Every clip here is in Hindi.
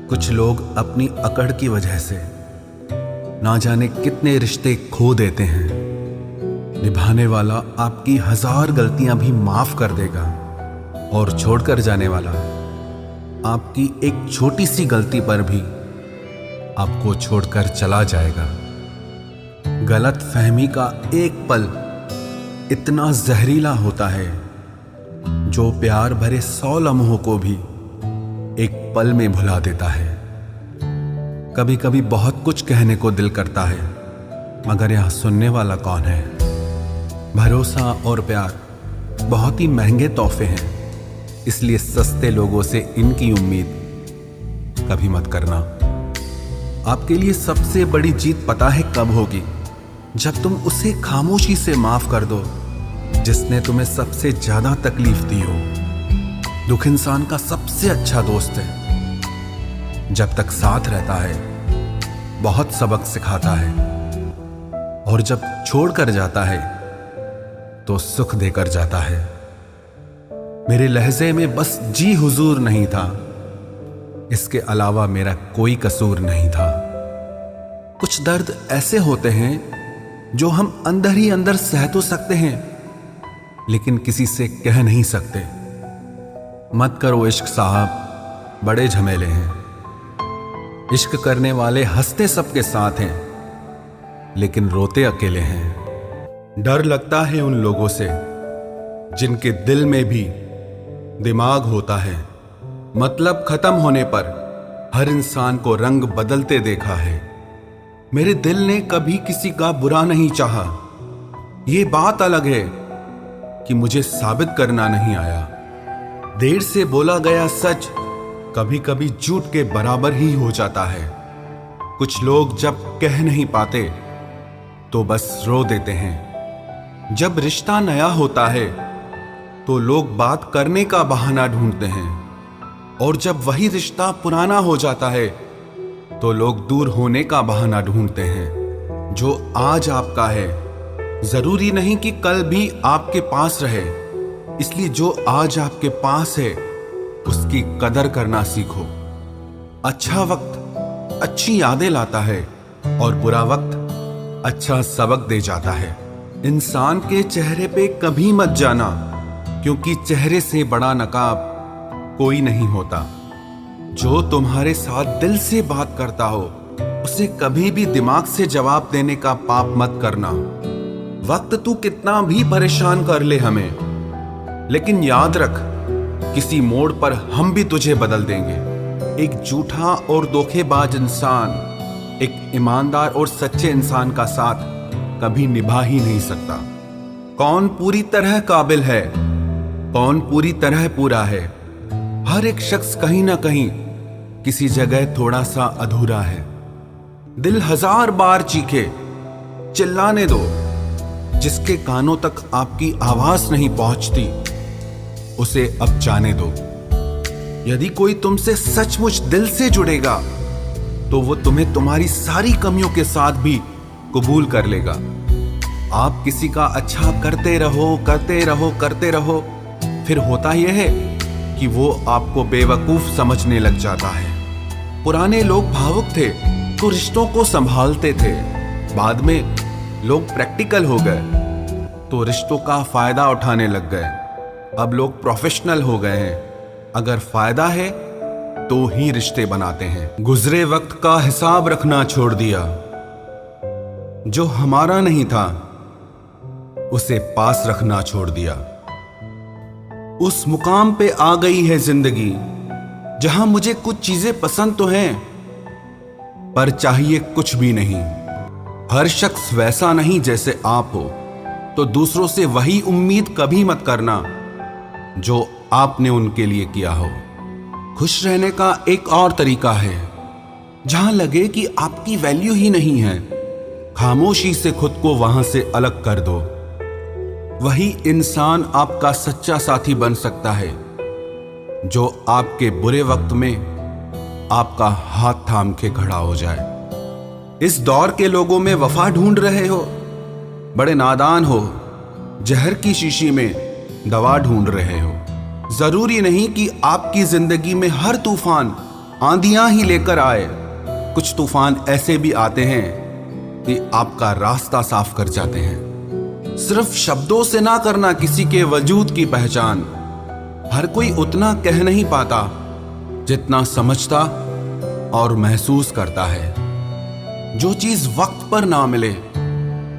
कुछ लोग अपनी अकड़ की वजह से ना जाने कितने रिश्ते खो देते हैं। निभाने वाला आपकी 1000 गलतियां भी माफ कर देगा और छोड़कर जाने वाला आपकी एक छोटी सी गलती पर भी आपको छोड़कर चला जाएगा। गलत फहमी का एक पल इतना जहरीला होता है जो प्यार भरे 100 लम्हों को भी एक पल में भुला देता है। कभी कभी बहुत कुछ कहने को दिल करता है, मगर यहां सुनने वाला कौन है? भरोसा और प्यार बहुत ही महंगे तोहफे हैं, इसलिए सस्ते लोगों से इनकी उम्मीद कभी मत करना। आपके लिए सबसे बड़ी जीत पता है कब होगी? जब तुम उसे खामोशी से माफ कर दो जिसने तुम्हें सबसे ज्यादा तकलीफ दी हो। दुख इंसान का सबसे अच्छा दोस्त है। जब तक साथ रहता है बहुत सबक सिखाता है, और जब छोड़कर जाता है तो सुख देकर जाता है। मेरे लहजे में बस जी हुजूर नहीं था, इसके अलावा मेरा कोई कसूर नहीं था। कुछ दर्द ऐसे होते हैं जो हम अंदर ही अंदर सह तो सकते हैं, लेकिन किसी से कह नहीं सकते। मत करो इश्क साहब, बड़े झमेले हैं। इश्क करने वाले हंसते सबके साथ हैं, लेकिन रोते अकेले हैं। डर लगता है उन लोगों से जिनके दिल में भी दिमाग होता है। मतलब खत्म होने पर हर इंसान को रंग बदलते देखा है। मेरे दिल ने कभी किसी का बुरा नहीं चाहा। ये बात अलग है कि मुझे साबित करना नहीं आया। देर से बोला गया सच कभी कभी झूठ के बराबर ही हो जाता है। कुछ लोग जब कह नहीं पाते तो बस रो देते हैं। जब रिश्ता नया होता है तो लोग बात करने का बहाना ढूंढते हैं, और जब वही रिश्ता पुराना हो जाता है तो लोग दूर होने का बहाना ढूंढते हैं। जो आज आपका है जरूरी नहीं कि कल भी आपके पास रहे, इसलिए जो आज आपके पास है उसकी कदर करना सीखो। अच्छा वक्त अच्छी यादें लाता है, और बुरा वक्त अच्छा सबक दे जाता है। इंसान के चेहरे पे कभी मत जाना, क्योंकि चेहरे से बड़ा नकाब कोई नहीं होता। जो तुम्हारे साथ दिल से बात करता हो उसे कभी भी दिमाग से जवाब देने का पाप मत करना। वक्त तू कितना भी परेशान कर ले हमें, लेकिन याद रख किसी मोड़ पर हम भी तुझे बदल देंगे। एक झूठा और धोखेबाज इंसान एक ईमानदार और सच्चे इंसान का साथ कभी निभा ही नहीं सकता। कौन पूरी तरह काबिल है, कौन पूरी तरह पूरा है? हर एक शख्स कहीं ना कहीं किसी जगह थोड़ा सा अधूरा है। दिल 1000 बार चीखे, चिल्लाने दो। जिसके कानों तक आपकी आवाज नहीं पहुंचती उसे अब जाने दो। यदि कोई तुमसे सचमुच दिल से जुड़ेगा तो वो तुम्हें तुम्हारी सारी कमियों के साथ भी कबूल कर लेगा। आप किसी का अच्छा करते रहो करते रहो करते रहो, फिर होता यह है कि वो आपको बेवकूफ समझने लग जाता है। पुराने लोग भावुक थे तो रिश्तों को संभालते थे। बाद में लोग प्रैक्टिकल हो गए तो रिश्तों का फायदा उठाने लग गए। अब लोग प्रोफेशनल हो गए हैं। अगर फायदा है तो ही रिश्ते बनाते हैं। गुजरे वक्त का हिसाब रखना छोड़ दिया। जो हमारा नहीं था उसे पास रखना छोड़ दिया। उस मुकाम पे आ गई है जिंदगी जहां मुझे कुछ चीजें पसंद तो हैं, पर चाहिए कुछ भी नहीं। हर शख्स वैसा नहीं जैसे आप हो, तो दूसरों से वही उम्मीद कभी मत करना जो आपने उनके लिए किया हो। खुश रहने का एक और तरीका है, जहां लगे कि आपकी वैल्यू ही नहीं है, खामोशी से खुद को वहां से अलग कर दो। वही इंसान आपका सच्चा साथी बन सकता है जो आपके बुरे वक्त में आपका हाथ थाम के खड़ा हो जाए। इस दौर के लोगों में वफा ढूंढ रहे हो, बड़े नादान हो। जहर की शीशी में दवा ढूंढ रहे हो। जरूरी नहीं कि आपकी जिंदगी में हर तूफान आंधियां ही लेकर आए, कुछ तूफान ऐसे भी आते हैं कि आपका रास्ता साफ कर जाते हैं। सिर्फ शब्दों से ना करना किसी के वजूद की पहचान। हर कोई उतना कह नहीं पाता जितना समझता और महसूस करता है। जो चीज वक्त पर ना मिले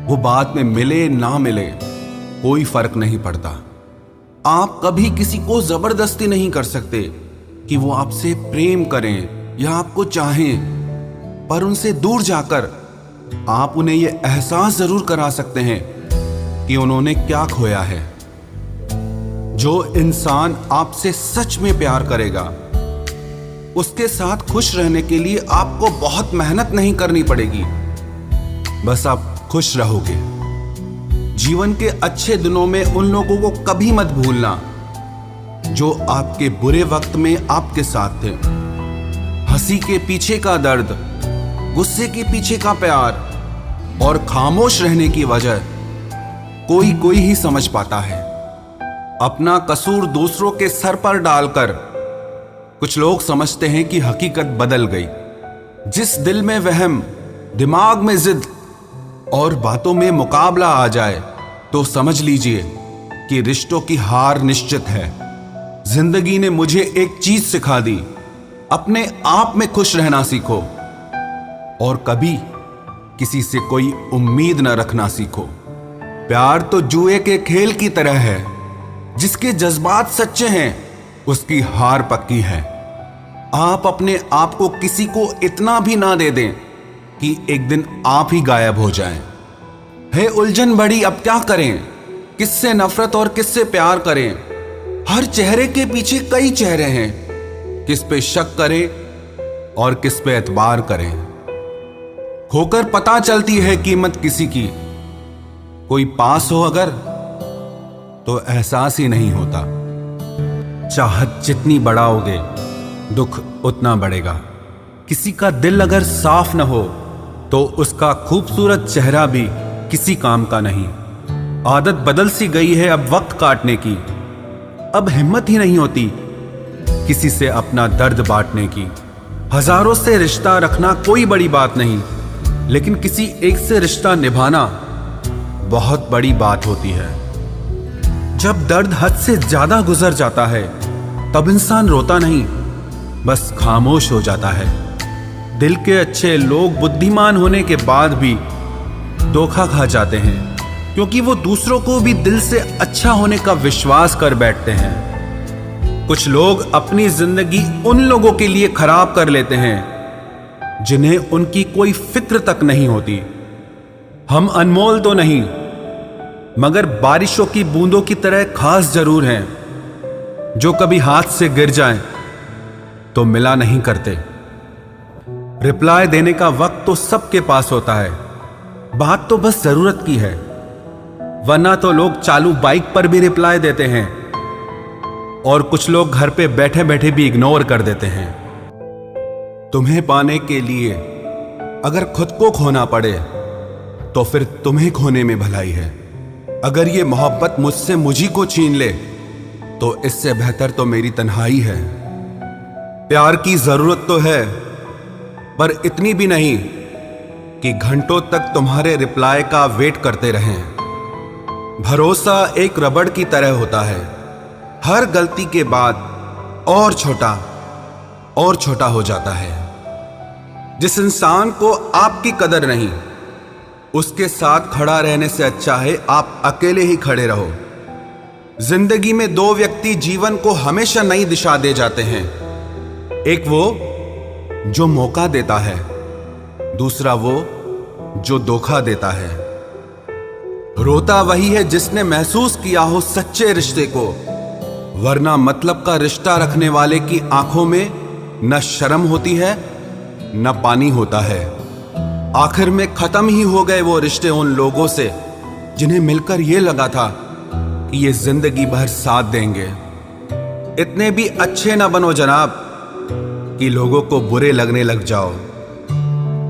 वो बाद में मिले ना मिले कोई फर्क नहीं पड़ता। आप कभी किसी को जबरदस्ती नहीं कर सकते कि वो आपसे प्रेम करें या आपको चाहें, पर उनसे दूर जाकर आप उन्हें यह एहसास जरूर करा सकते हैं कि उन्होंने क्या खोया है। जो इंसान आपसे सच में प्यार करेगा उसके साथ खुश रहने के लिए आपको बहुत मेहनत नहीं करनी पड़ेगी, बस आप खुश रहोगे। जीवन के अच्छे दिनों में उन लोगों को कभी मत भूलना जो आपके बुरे वक्त में आपके साथ थे। हंसी के पीछे का दर्द, गुस्से के पीछे का प्यार और खामोश रहने की वजह कोई कोई ही समझ पाता है। अपना कसूर दूसरों के सर पर डालकर कुछ लोग समझते हैं कि हकीकत बदल गई। जिस दिल में वहम, दिमाग में जिद और बातों में मुकाबला आ जाए तो समझ लीजिए कि रिश्तों की हार निश्चित है। जिंदगी ने मुझे एक चीज सिखा दी, अपने आप में खुश रहना सीखो और कभी किसी से कोई उम्मीद न रखना सीखो। प्यार तो जुए के खेल की तरह है, जिसके जज्बात सच्चे हैं उसकी हार पक्की है। आप अपने आप को किसी को इतना भी ना दे दें कि एक दिन आप ही गायब हो जाएं। है उलझन बड़ी, अब क्या करें, किससे नफरत और किससे प्यार करें। हर चेहरे के पीछे कई चेहरे हैं, किस पे शक करें और किस पे एतबार करें। खोकर पता चलती है कीमत किसी की, कोई पास हो अगर तो एहसास ही नहीं होता। चाहत जितनी बढ़ाओगे दुख उतना बढ़ेगा। किसी का दिल अगर साफ न हो तो उसका खूबसूरत चेहरा भी किसी काम का नहीं। आदत बदल सी गई है अब वक्त काटने की, अब हिम्मत ही नहीं होती किसी से अपना दर्द बांटने की। हजारों से रिश्ता रखना कोई बड़ी बात नहीं, लेकिन किसी एक से रिश्ता निभाना बहुत बड़ी बात होती है। जब दर्द हद से ज्यादा गुजर जाता है तब इंसान रोता नहीं, बस खामोश हो जाता है। दिल के अच्छे लोग बुद्धिमान होने के बाद भी धोखा खा जाते हैं, क्योंकि वो दूसरों को भी दिल से अच्छा होने का विश्वास कर बैठते हैं। कुछ लोग अपनी जिंदगी उन लोगों के लिए खराब कर लेते हैं जिन्हें उनकी कोई फिक्र तक नहीं होती। हम अनमोल तो नहीं, मगर बारिशों की बूंदों की तरह खास जरूर हैं, जो कभी हाथ से गिर जाएं तो मिला नहीं करते। रिप्लाई देने का वक्त तो सबके पास होता है, बात तो बस जरूरत की है। वरना तो लोग चालू बाइक पर भी रिप्लाई देते हैं और कुछ लोग घर पे बैठे बैठे भी इग्नोर कर देते हैं। तुम्हें पाने के लिए अगर खुद को खोना पड़े तो फिर तुम्हें खोने में भलाई है। अगर ये मोहब्बत मुझसे मुझी को छीन ले तो इससे बेहतर तो मेरी तन्हाई है। प्यार की जरूरत तो है, पर इतनी भी नहीं कि घंटों तक तुम्हारे रिप्लाई का वेट करते रहें। भरोसा एक रबड़ की तरह होता है, हर गलती के बाद और छोटा हो जाता है। जिस इंसान को आपकी कदर नहीं, उसके साथ खड़ा रहने से अच्छा है आप अकेले ही खड़े रहो। जिंदगी में दो व्यक्ति जीवन को हमेशा नई दिशा दे जाते हैं। एक वो जो मौका देता है, दूसरा वो जो धोखा देता है। रोता वही है जिसने महसूस किया हो सच्चे रिश्ते को, वरना मतलब का रिश्ता रखने वाले की आंखों में न शर्म होती है न पानी होता है। आखिर में खत्म ही हो गए वो रिश्ते उन लोगों से जिन्हें मिलकर ये लगा था कि ये जिंदगी भर साथ देंगे। इतने भी अच्छे ना बनो जनाब कि लोगों को बुरे लगने लग जाओ।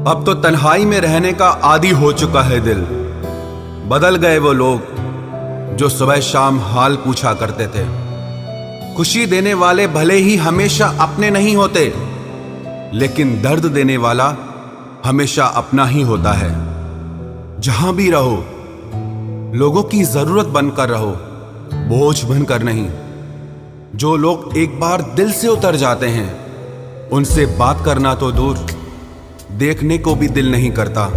अब तो तन्हाई में रहने का आदी हो चुका है दिल। बदल गए वो लोग जो सुबह शाम हाल पूछा करते थे। खुशी देने वाले भले ही हमेशा अपने नहीं होते, लेकिन दर्द देने वाला हमेशा अपना ही होता है। जहां भी रहो, लोगों की जरूरत बनकर रहो, बोझ बनकर नहीं। जो लोग एक बार दिल से उतर जाते हैं, उनसे बात करना तो दूर, देखने को भी दिल नहीं करता।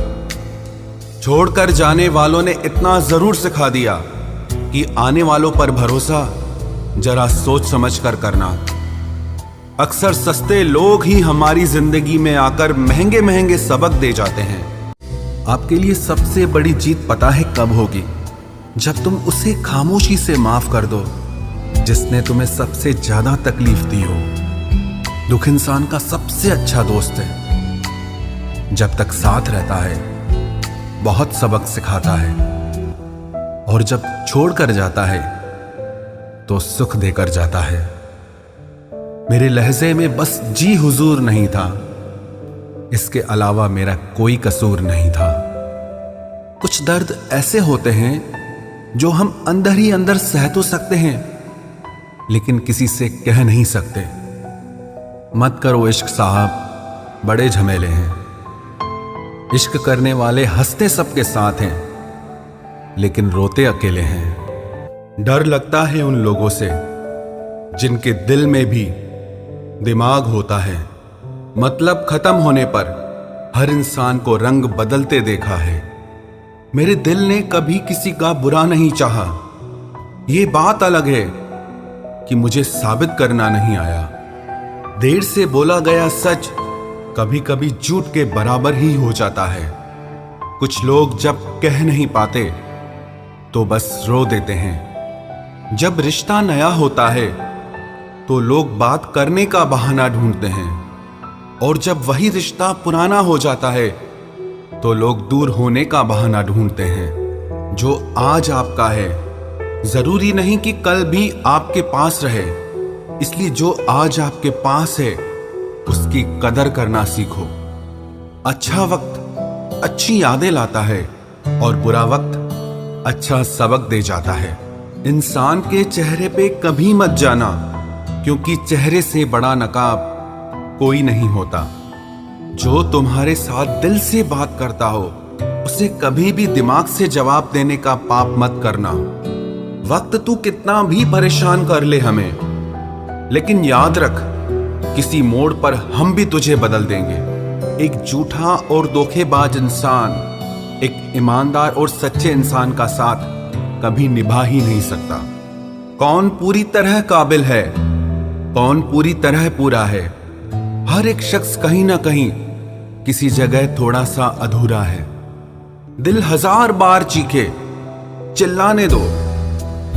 छोड़कर जाने वालों ने इतना जरूर सिखा दिया कि आने वालों पर भरोसा जरा सोच समझ कर करना। अक्सर सस्ते लोग ही हमारी जिंदगी में आकर महंगे महंगे सबक दे जाते हैं। आपके लिए सबसे बड़ी जीत पता है कब होगी? जब तुम उसे खामोशी से माफ कर दो जिसने तुम्हें सबसे ज्यादा तकलीफ दी हो। दुख इंसान का सबसे अच्छा दोस्त है। जब तक साथ रहता है बहुत सबक सिखाता है, और जब छोड़कर जाता है तो सुख देकर जाता है। मेरे लहजे में बस जी हुजूर नहीं था, इसके अलावा मेरा कोई कसूर नहीं था। कुछ दर्द ऐसे होते हैं जो हम अंदर ही अंदर सह तो सकते हैं, लेकिन किसी से कह नहीं सकते। मत करो इश्क साहब, बड़े झमेले हैं। इश्क करने वाले हंसते सबके साथ हैं, लेकिन रोते अकेले हैं। डर लगता है उन लोगों से जिनके दिल में भी दिमाग होता है। मतलब खत्म होने पर हर इंसान को रंग बदलते देखा है। मेरे दिल ने कभी किसी का बुरा नहीं चाहा। ये बात अलग है कि मुझे साबित करना नहीं आया। देर से बोला गया सच कभी कभी झूठ के बराबर ही हो जाता है। कुछ लोग जब कह नहीं पाते तो बस रो देते हैं। जब रिश्ता नया होता है तो लोग बात करने का बहाना ढूंढते हैं, और जब वही रिश्ता पुराना हो जाता है तो लोग दूर होने का बहाना ढूंढते हैं। जो आज आपका है जरूरी नहीं कि कल भी आपके पास रहे, इसलिए जो आज आपके पास है उसकी कदर करना सीखो। अच्छा वक्त अच्छी यादें लाता है, और बुरा वक्त अच्छा सबक दे जाता है। इंसान के चेहरे पे कभी मत जाना, क्योंकि चेहरे से बड़ा नकाब कोई नहीं होता। जो तुम्हारे साथ दिल से बात करता हो उसे कभी भी दिमाग से जवाब देने का पाप मत करना। वक्त तू कितना भी परेशान कर ले हमें, लेकिन याद रख किसी मोड़ पर हम भी तुझे बदल देंगे। एक झूठा और धोखेबाज इंसान एक ईमानदार और सच्चे इंसान का साथ कभी निभा ही नहीं सकता। कौन पूरी तरह काबिल है, कौन पूरी तरह पूरा है? हर एक शख्स कहीं ना कहीं किसी जगह थोड़ा सा अधूरा है। दिल हजार बार चीखे, चिल्लाने दो।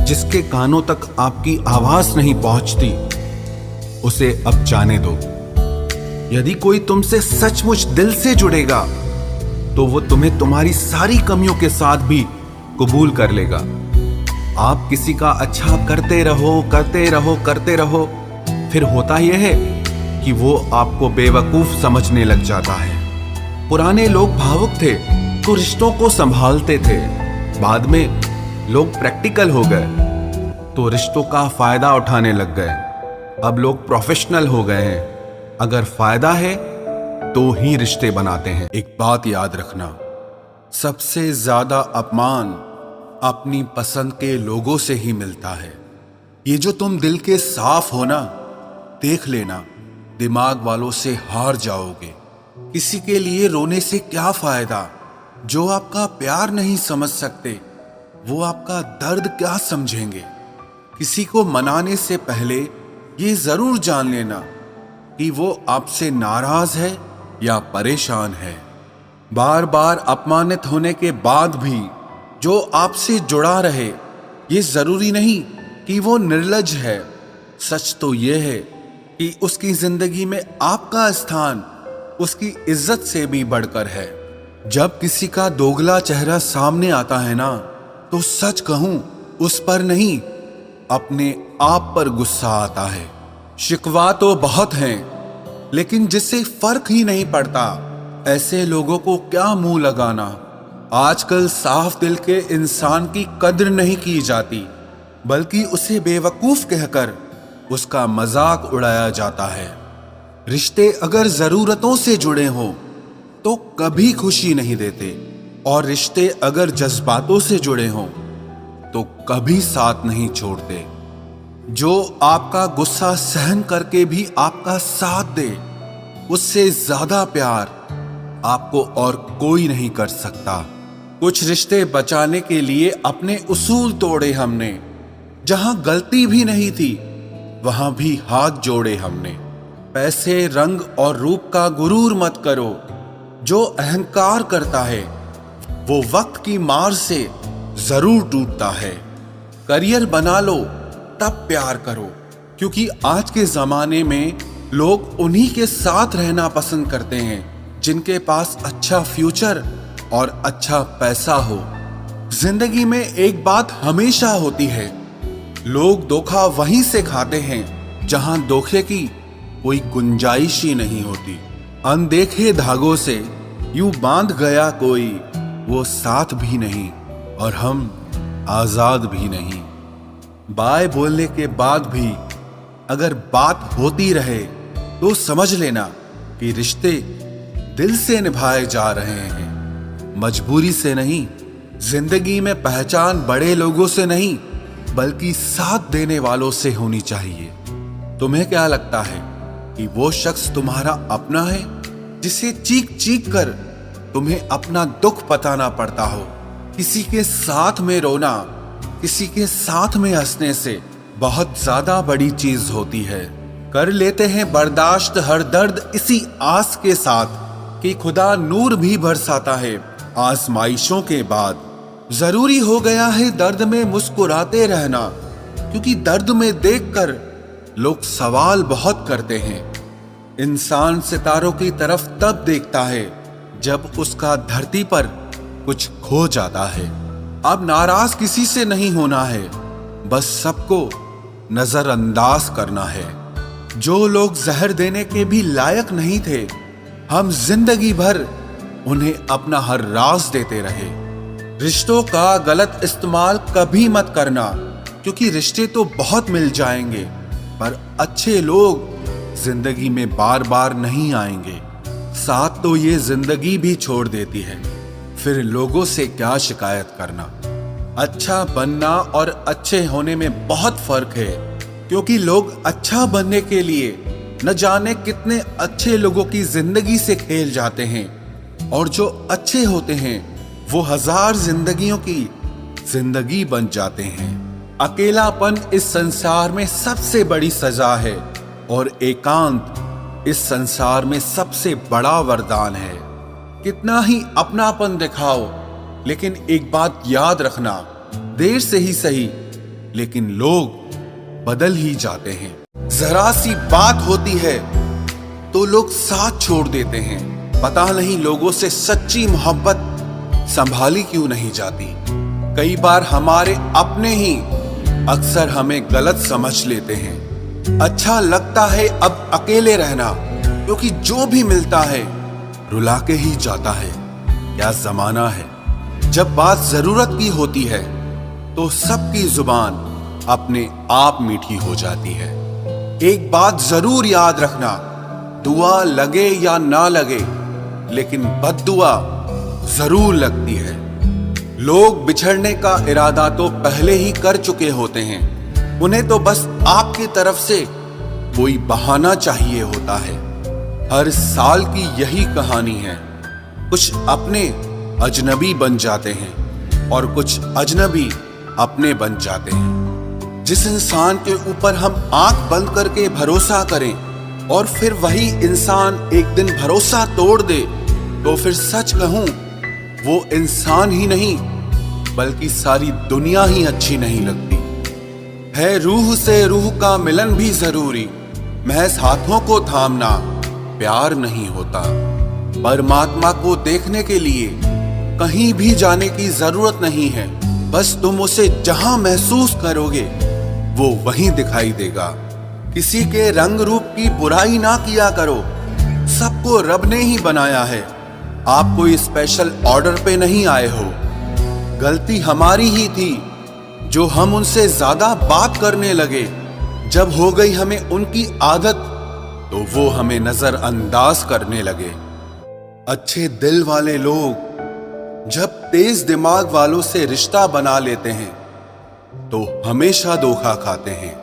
जिसके कानों तक आपकी आवाज नहीं पहुंचती उसे अब जाने दो। यदि कोई तुमसे सचमुच दिल से जुड़ेगा तो वो तुम्हें तुम्हारी सारी कमियों के साथ भी कबूल कर लेगा। आप किसी का अच्छा करते रहो करते रहो करते रहो, फिर होता यह है कि वो आपको बेवकूफ समझने लग जाता है। पुराने लोग भावुक थे तो रिश्तों को संभालते थे, बाद में लोग प्रैक्टिकल हो गए तो रिश्तों का फायदा उठाने लग गए। अब लोग प्रोफेशनल हो गए हैं, अगर फायदा है तो ही रिश्ते बनाते हैं। एक बात याद रखना, सबसे ज्यादा अपमान अपनी पसंद के लोगों से ही मिलता है। ये जो तुम दिल के साफ हो ना, देख लेना दिमाग वालों से हार जाओगे। किसी के लिए रोने से क्या फायदा? जो आपका प्यार नहीं समझ सकते वो आपका दर्द क्या समझेंगे? किसी को मनाने से पहले ये जरूर जान लेना कि वो आपसे नाराज है या परेशान है। बार बार अपमानित होने के बाद भी जो आपसे जुड़ा रहे, ये जरूरी नहीं कि वो निर्लज है। सच तो ये है कि उसकी जिंदगी में आपका स्थान उसकी इज्जत से भी बढ़कर है। जब किसी का दोगला चेहरा सामने आता है ना, तो सच कहूं उस पर नहीं अपने आप पर गुस्सा आता है। शिकवा तो बहुत हैं, लेकिन जिससे फर्क ही नहीं पड़ता, ऐसे लोगों को क्या मुंह लगाना। आजकल साफ दिल के इंसान की कद्र नहीं की जाती, बल्कि उसे बेवकूफ कहकर उसका मजाक उड़ाया जाता है। रिश्ते अगर जरूरतों से जुड़े हों तो कभी खुशी नहीं देते, और रिश्ते अगर जज्बातों से जुड़े हों तो कभी साथ नहीं छोड़ते। जो आपका गुस्सा सहन करके भी आपका साथ दे, उससे ज्यादा प्यार आपको और कोई नहीं कर सकता। कुछ रिश्ते बचाने के लिए अपने उसूल तोड़े हमने, जहां गलती भी नहीं थी वहां भी हाथ जोड़े हमने। पैसे, रंग और रूप का गुरूर मत करो। जो अहंकार करता है वो वक्त की मार से जरूर टूटता है। करियर बना लो तब प्यार करो, क्योंकि आज के जमाने में लोग उन्हीं के साथ रहना पसंद करते हैं जिनके पास अच्छा फ्यूचर और अच्छा पैसा हो। जिंदगी में एक बात हमेशा होती है, लोग धोखा वहीं से खाते हैं जहां धोखे की कोई गुंजाइश ही नहीं होती। अनदेखे धागों से यूं बांध गया कोई, वो साथ भी नहीं और हम आजाद भी नहीं। बाय बोलने के बाद भी अगर बात होती रहे तो समझ लेना कि रिश्ते दिल से निभाए जा रहे हैं, मजबूरी से नहीं। जिंदगी में पहचान बड़े लोगों से नहीं बल्कि साथ देने वालों से होनी चाहिए। तुम्हें क्या लगता है कि वो शख्स तुम्हारा अपना है जिसे चीख चीख कर तुम्हें अपना दुख बताना पड़ता हो? किसी के साथ में रोना, किसी के साथ में हंसने से बहुत ज्यादा बड़ी चीज होती है। कर लेते हैं बर्दाश्त हर दर्द इसी आस के साथ कि खुदा नूर भी बरसाता है आजमाइशों के बाद। जरूरी हो गया है दर्द में मुस्कुराते रहना, क्योंकि दर्द में देखकर लोग सवाल बहुत करते हैं। इंसान सितारों की तरफ तब देखता है जब उसका धरती पर कुछ खो जाता है। अब नाराज किसी से नहीं होना है, बस सबको नजरअंदाज करना है। जो लोग जहर देने के भी लायक नहीं थे, हम जिंदगी भर उन्हें अपना हर राज देते रहे। रिश्तों का गलत इस्तेमाल कभी मत करना, क्योंकि रिश्ते तो बहुत मिल जाएंगे पर अच्छे लोग जिंदगी में बार बार नहीं आएंगे। साथ तो ये जिंदगी भी छोड़ देती है, फिर लोगों से क्या शिकायत करना। अच्छा बनना और अच्छे होने में बहुत फर्क है, क्योंकि लोग अच्छा बनने के लिए न जाने कितने अच्छे लोगों की जिंदगी से खेल जाते हैं, और जो अच्छे होते हैं वो हजार जिंदगियों की जिंदगी बन जाते हैं। अकेलापन इस संसार में सबसे बड़ी सजा है और एकांत इस संसार में सबसे बड़ा वरदान है। कितना ही अपनापन दिखाओ, लेकिन एक बात याद रखना, देर से ही सही लेकिन लोग बदल ही जाते हैं। जरा सी बात होती है तो लोग साथ छोड़ देते हैं। पता नहीं लोगों से सच्ची मोहब्बत संभाली क्यों नहीं जाती। कई बार हमारे अपने ही अक्सर हमें गलत समझ लेते हैं। अच्छा लगता है अब अकेले रहना, क्योंकि जो भी मिलता है रुला के ही जाता है। क्या जमाना है। जब बात जरूरत की होती है तो सबकी जुबान अपने आप मीठी हो जाती है। एक बात जरूर याद रखना, दुआ लगे या ना लगे लेकिन बद्दुआ जरूर लगती है। लोग बिछड़ने का इरादा तो पहले ही कर चुके होते हैं, उन्हें तो बस आपकी तरफ से कोई बहाना चाहिए होता है। हर साल की यही कहानी है। कुछ अपने अजनबी बन जाते हैं और कुछ अजनबी अपने बन जाते हैं। जिस इंसान के ऊपर हम आंख बंद करके भरोसा करें और फिर वही इंसान एक दिन भरोसा तोड़ दे, तो फिर सच कहूं वो इंसान ही नहीं बल्कि सारी दुनिया ही अच्छी नहीं लगती है। रूह से रूह का मिलन भी जरूरी, महज हाथों को थामना प्यार नहीं होता। परमात्मा को देखने के लिए कहीं भी जाने की जरूरत नहीं है, बस तुम उसे जहां महसूस करोगे वो वहीं दिखाई देगा। किसी के रंग रूप की बुराई ना किया करो, सबको रब ने ही बनाया है। आप कोई स्पेशल ऑर्डर पे नहीं आए हो। गलती हमारी ही थी जो हम उनसे ज्यादा बात करने लगे। जब हो गई हमें उनकी आदत तो वो हमें नजरअंदाज करने लगे। अच्छे दिल वाले लोग जब तेज दिमाग वालों से रिश्ता बना लेते हैं तो हमेशा धोखा खाते हैं।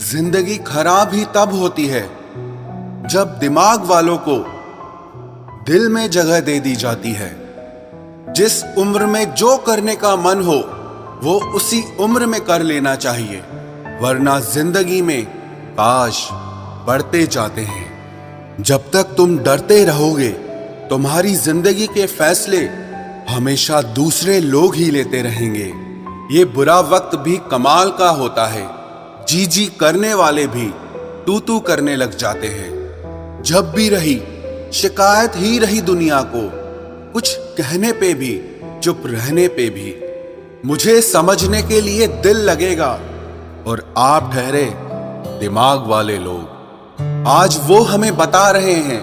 जिंदगी खराब ही तब होती है जब दिमाग वालों को दिल में जगह दे दी जाती है। जिस उम्र में जो करने का मन हो वो उसी उम्र में कर लेना चाहिए, वरना जिंदगी में काश बढ़ते जाते हैं। जब तक तुम डरते रहोगे तुम्हारी जिंदगी के फैसले हमेशा दूसरे लोग ही लेते रहेंगे। ये बुरा वक्त भी कमाल का होता है, जी जी करने वाले भी तू तू करने लग जाते हैं। जब भी रही शिकायत ही रही दुनिया को, कुछ कहने पे भी चुप रहने पे भी। मुझे समझने के लिए दिल लगेगा और आप ठहरे दिमाग वाले लोग। आज वो हमें बता रहे हैं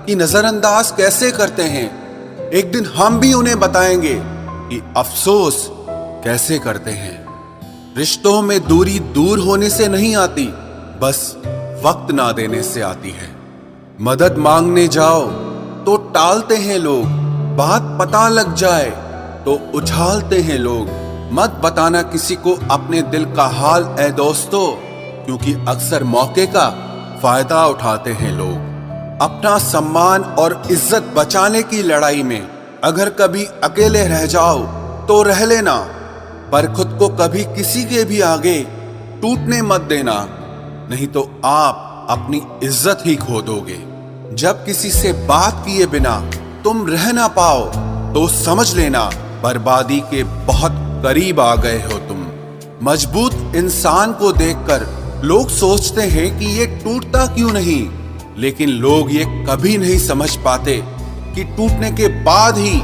कि नजरअंदाज कैसे करते हैं। एक दिन हम भी उन्हें बताएंगे कि अफसोस कैसे करते हैं। रिश्तों में दूरी दूर होने से नहीं आती, बस वक्त ना देने से आती है। मदद मांगने जाओ तो टालते हैं लोग, बात पता लग जाए तो उछालते हैं लोग। मत बताना किसी को अपने दिल का हाल ऐ दोस्तों, क्योंकि अक्सर मौके का फायदा उठाते हैं लोग। अपना सम्मान और इज्जत बचाने की लड़ाई में अगर कभी अकेले रह जाओ तो रह लेना, पर खुद को कभी किसी के भी आगे टूटने मत देना, नहीं तो आप अपनी इज्जत ही खो दोगे। जब किसी से बात किए बिना तुम रह ना पाओ तो समझ लेना बर्बादी के बहुत करीब आ गए हो तुम। मजबूत इंसान को देखकर लोग सोचते हैं कि ये टूटता क्यों नहीं, लेकिन लोग ये कभी नहीं समझ पाते कि टूटने के बाद ही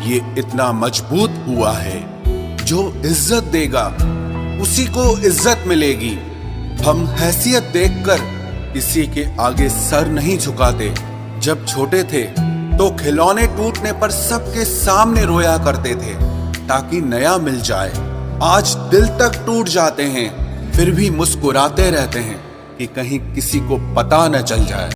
ये इतना मजबूत हुआ है। जो इज्जत देगा उसी को इज्जत मिलेगी। हम हैसियत देखकर किसी के आगे सर नहीं झुकाते। जब छोटे थे तो खिलौने टूटने पर सबके सामने रोया करते थे ताकि नया मिल जाए। आज दिल तक टूट जाते हैं फिर भी मुस्कुराते रहते हैं कि कहीं किसी को पता न चल जाए।